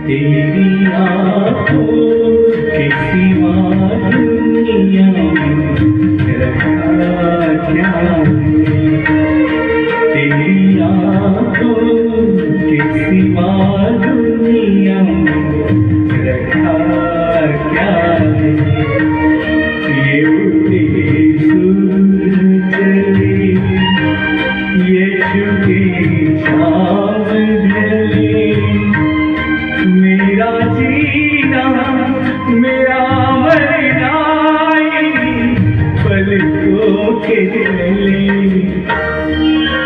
तेरी आँखों के सिवा दुनिया में रखा क्या है। तेरी आँखों के सिवा दुनिया में रखा क्या है। ये उड़े सूरज चले, ये झुके शाम ढले, मेरा जीना मेरा मरना पलकों के तले।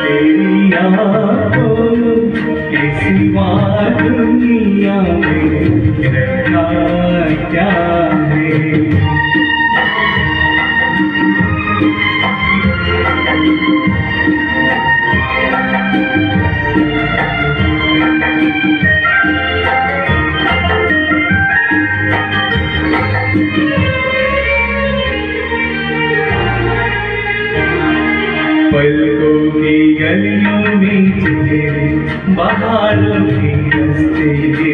तेरी आँखों के सिवा दुनिया में रखा क्या है। पलकों की गलियों में तेरे बहारों के रास्ते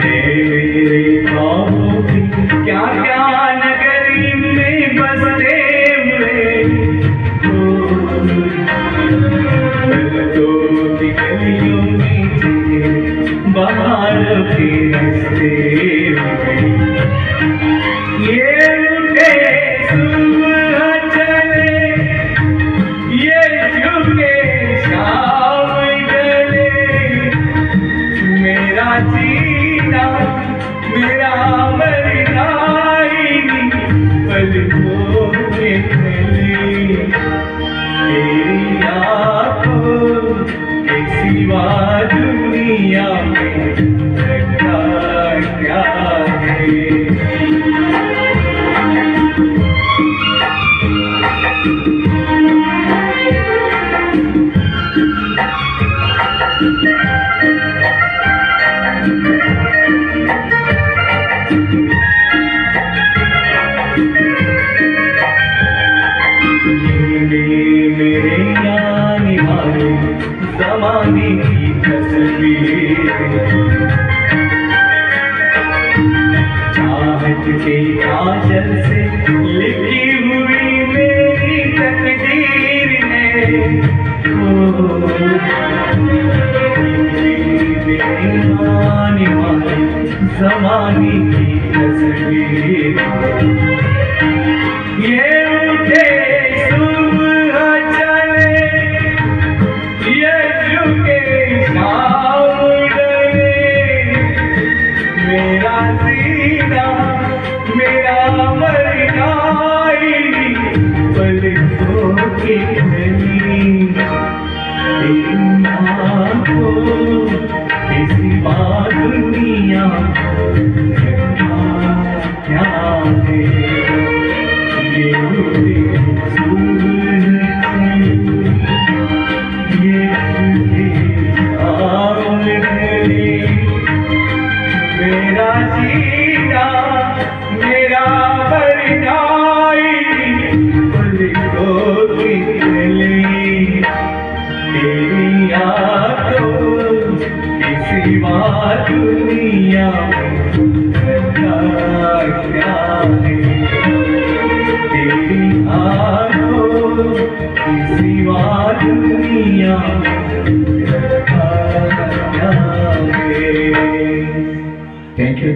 मेरे ख्वाबों की क्या क्या नगरी में बसते हुए। पलकों की गलियों में तेरे बहारों के रास्ते ये उठे सुबह चले, ये झुके शाम ढले, मेरा जीना मेरा मरना पलकों के तले। तेरी आँखों के सिवा दुनिया में रखा क्या है। मेरे आने वाले ज़माने की तस्वीर, चाहत के काजल से लिखी हुई मेरी तकदीर है। मेरे आने वाले ज़माने की तस्वीर, ये उठे सुबह चले, ये झुके शाम ढले, मेरा जीना मेरा मरना पलकों के तले। तेरी आँखों के सिवा दुनिया क्या है। ये उड़े सूरज ये झुके शाम ढले, मेरा जीना मेरा मरना पलकों के तले। तेरी आँखों के सिवा दुनिया रखा क्या है। तेरी आँखों के सिवा दुनिया रखा क्या है। Thank you.